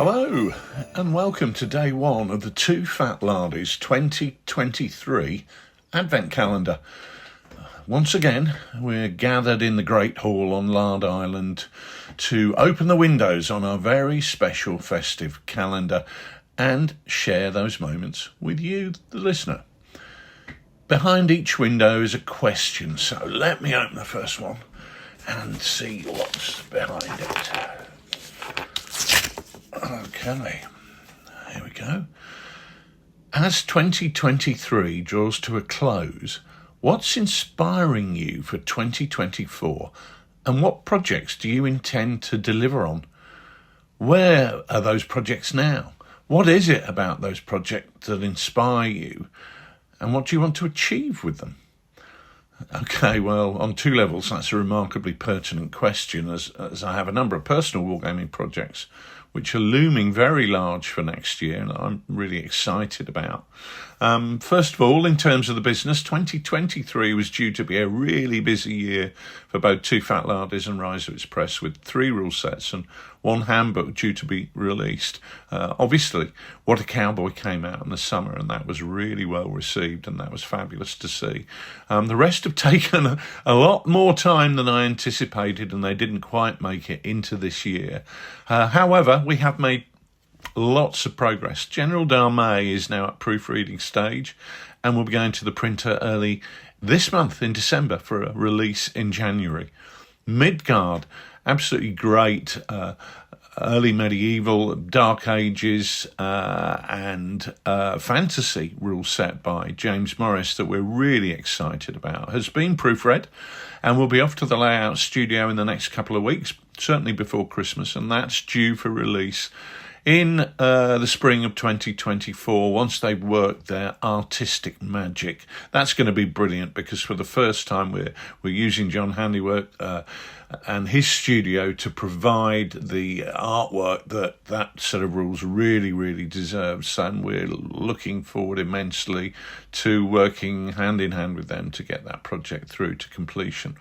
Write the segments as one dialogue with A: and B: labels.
A: Hello and welcome to day one of the TooFatLardies 2023 Advent Calendar. Once again, we're gathered in the Great Hall on Lard Island to open the windows on our very special festive calendar and share those moments with you, the listener. Behind each window is a question, so let me open the first one and see what's behind it. Okay, here we go. As 2023 draws to a close, what's inspiring you for 2024 and what projects do you intend to deliver on? Where are those projects now? What is it about those projects that inspire you and what do you want to achieve with them? Okay, well, on two levels, that's a remarkably pertinent question as I have a number of personal wargaming projects which are looming very large for next year and I'm really excited about. First of all, in terms of the business, 2023 was due to be a really busy year for both TooFatLardies and Rise of Its Press, with 3 rule sets and 1 handbook due to be released. Obviously, What a Cowboy came out in the summer and that was really well received and that was fabulous to see. The rest have taken a lot more time than I anticipated and they didn't quite make it into this year. However, we have made lots of progress. General Darmay is now at proofreading stage and will be going to the printer early this month in December for a release in January. Midgard, absolutely great early medieval, Dark Ages and fantasy rule set by James Morris that we're really excited about, has been proofread and will be off to the layout studio in the next couple of weeks, certainly before Christmas, and that's due for release in the spring of 2024, once they've worked their artistic magic. That's going to be brilliant because for the first time we're using John Handiwork and his studio to provide the artwork that set of rules really deserves, and we're looking forward immensely to working hand in hand with them to get that project through to completion.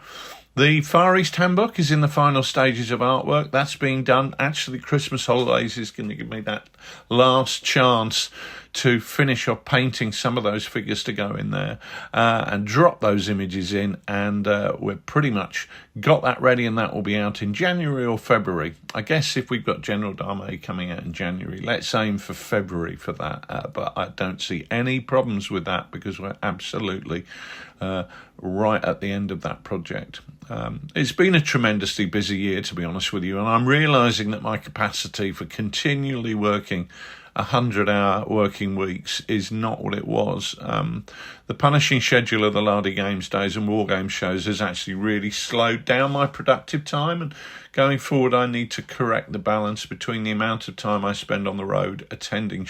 A: The Far East Handbook is in the final stages of artwork. That's being done. Actually, Christmas holidays is going to give me that last chance to finish off painting some of those figures to go in there and drop those images in. And we've pretty much got that ready and that will be out in January or February. I guess if we've got General Darmay coming out in January, let's aim for February for that. But I don't see any problems with that because we're absolutely right at the end of that project. It's been a tremendously busy year, to be honest with you, and I'm realising that my capacity for continually working 100-hour working weeks is not what it was. The punishing schedule of the Lardy Games days and War Games shows has actually really slowed down my productive time, and going forward I need to correct the balance between the amount of time I spend on the road attending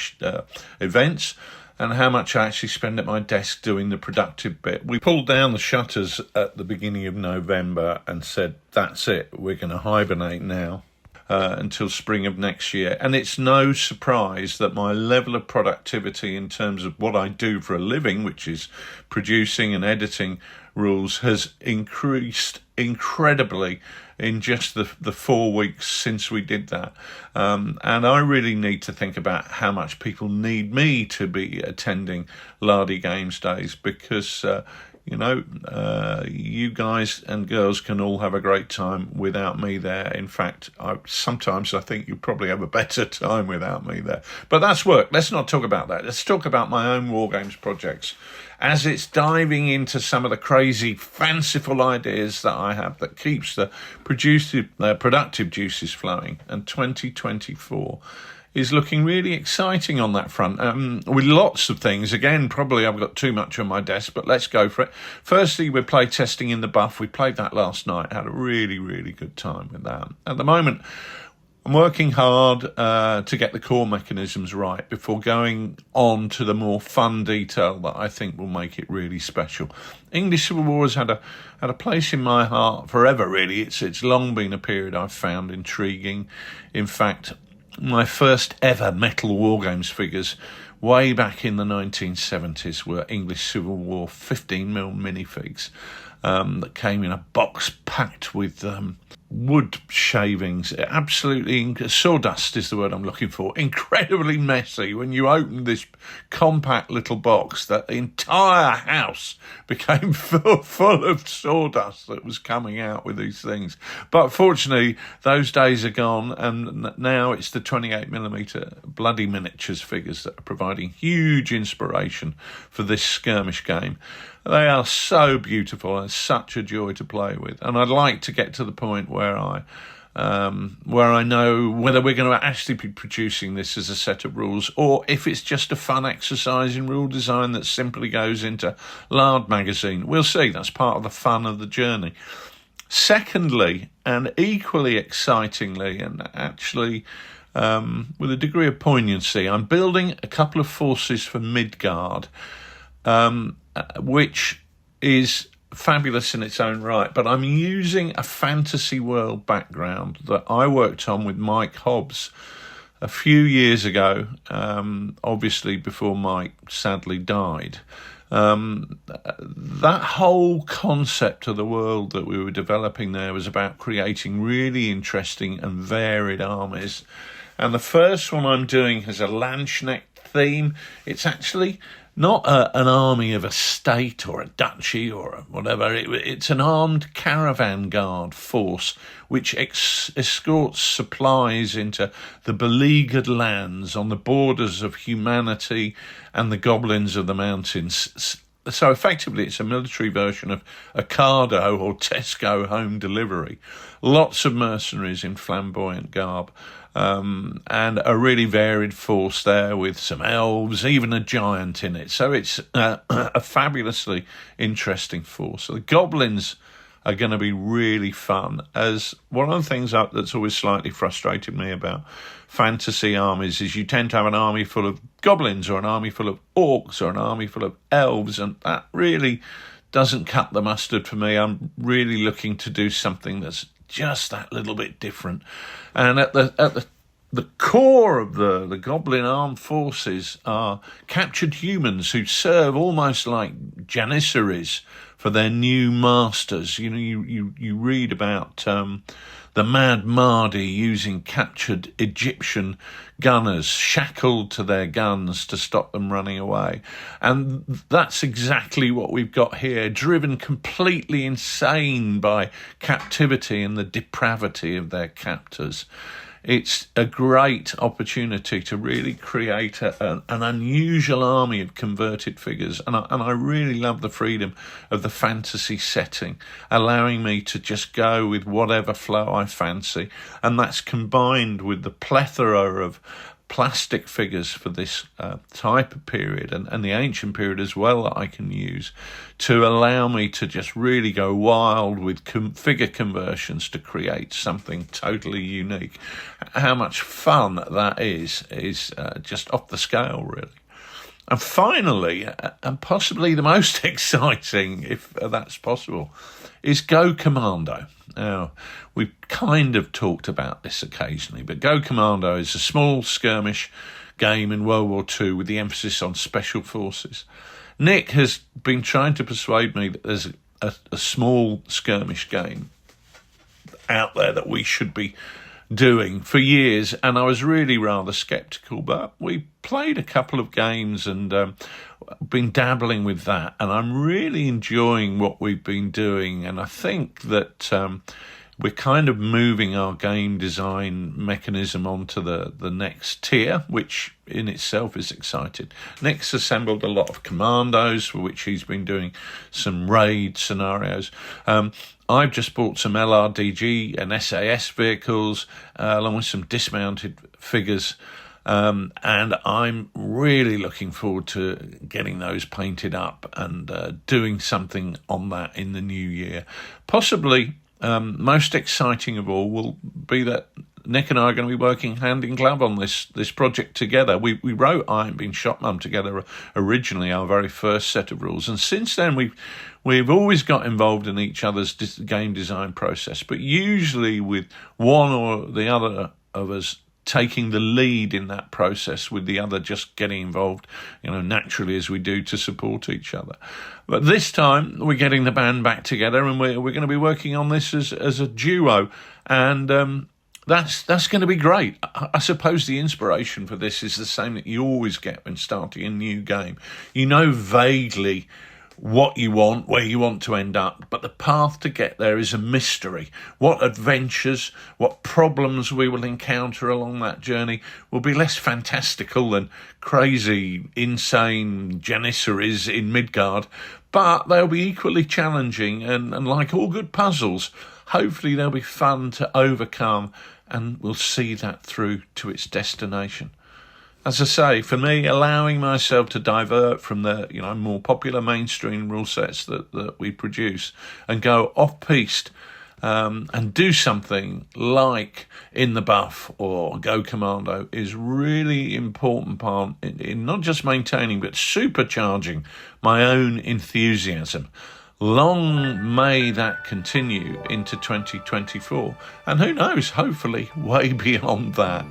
A: events and how much I actually spend at my desk doing the productive bit. We pulled down the shutters at the beginning of November and said, that's it, we're going to hibernate now until spring of next year. And it's no surprise that my level of productivity in terms of what I do for a living, which is producing and editing rules, has increased incredibly in just the 4 weeks since we did that. And I really need to think about how much people need me to be attending Lardy Games days because, you guys and girls can all have a great time without me there. In fact, sometimes I think you probably have a better time without me there. But that's work. Let's not talk about that. Let's talk about my own War Games projects as it's diving into some of the crazy, fanciful ideas that I have that keeps the productive juices flowing. And 2024 is looking really exciting on that front, with lots of things. Again, probably I've got too much on my desk, but let's go for it. Firstly, we're play testing in the Buff. We played that last night, had a really good time with that. At the moment, I'm working hard to get the core mechanisms right before going on to the more fun detail that I think will make it really special. English Civil War has had a place in my heart forever, really. It's long been a period I've found intriguing. In fact, my first ever metal War Games figures way back in the 1970s were English Civil War 15mm minifigs that came in a box packed with wood shavings, absolutely, sawdust is the word I'm looking for, incredibly messy. When you opened this compact little box, that the entire house became full of sawdust that was coming out with these things. But fortunately, those days are gone, and now it's the 28mm bloody miniatures figures that are providing huge inspiration for this skirmish game. They are so beautiful and such a joy to play with. And I'd like to get to the point where I know whether we're going to actually be producing this as a set of rules, or if it's just a fun exercise in rule design that simply goes into Lard magazine. We'll see. That's part of the fun of the journey. Secondly, and equally excitingly, and actually with a degree of poignancy, I'm building a couple of forces for Midgard, which is fabulous in its own right, but I'm using a fantasy world background that I worked on with Mike Hobbs a few years ago, obviously before Mike sadly died. That whole concept of the world that we were developing there was about creating really interesting and varied armies. And the first one I'm doing has a Landsknecht theme. It's actually not an army of a state or a duchy or whatever. It's an armed caravan guard force which escorts supplies into the beleaguered lands on the borders of humanity and the goblins of the mountains. So effectively, it's a military version of Ocado or Tesco home delivery. Lots of mercenaries in flamboyant garb. And a really varied force there with some elves, even a giant in it. So it's a fabulously interesting force. So the goblins are going to be really fun, as one of the things that's always slightly frustrated me about fantasy armies is you tend to have an army full of goblins or an army full of orcs or an army full of elves, and that really doesn't cut the mustard for me. I'm really looking to do something that's just that little bit different. And at the core of the Goblin armed forces are captured humans who serve almost like janissaries for their new masters. You know, you read about the Mad Mahdi using captured Egyptian gunners shackled to their guns to stop them running away. And that's exactly what we've got here, driven completely insane by captivity and the depravity of their captors. It's a great opportunity to really create an unusual army of converted figures. And I really love the freedom of the fantasy setting, allowing me to just go with whatever flow I fancy. And that's combined with the plethora of plastic figures for this type of period and the ancient period as well that I can use to allow me to just really go wild with figure conversions to create something totally unique. How much fun that is just off the scale, really. And finally, and possibly the most exciting, if that's possible, is Go Commando. Now, we've kind of talked about this occasionally, but Go Commando is a small skirmish game in World War II with the emphasis on special forces. Nick has been trying to persuade me that there's a small skirmish game out there that we should be doing for years, and I was really rather sceptical, but we played a couple of games and been dabbling with that, and I'm really enjoying what we've been doing. And I think that we're kind of moving our game design mechanism onto the next tier, which in itself is exciting. Nick's assembled a lot of commandos for which he's been doing some raid scenarios. I've just bought some LRDG and SAS vehicles, along with some dismounted figures, and I'm really looking forward to getting those painted up and doing something on that in the new year. Possibly most exciting of all will be that Nick and I are going to be working hand in glove on this project together. We wrote I Ain't Been Shot Mum together originally, our very first set of rules, and since then we've always got involved in each other's game design process, but usually with one or the other of us taking the lead in that process, with the other just getting involved, naturally, as we do, to support each other. But this time we're getting the band back together, and we're going to be working on this as a duo, and that's going to be great. I suppose the inspiration for this is the same that you always get when starting a new game. You know vaguely what you want, where you want to end up, but the path to get there is a mystery. What adventures, what problems we will encounter along that journey will be less fantastical than crazy, insane janissaries in Midgard, but they'll be equally challenging, and like all good puzzles, hopefully they'll be fun to overcome, and we'll see that through to its destination. As I say, for me, allowing myself to divert from the more popular mainstream rule sets that we produce and go off-piste and do something like In the Buff or Go Commando is really important part in not just maintaining but supercharging my own enthusiasm. Long may that continue into 2024, and who knows, hopefully way beyond that.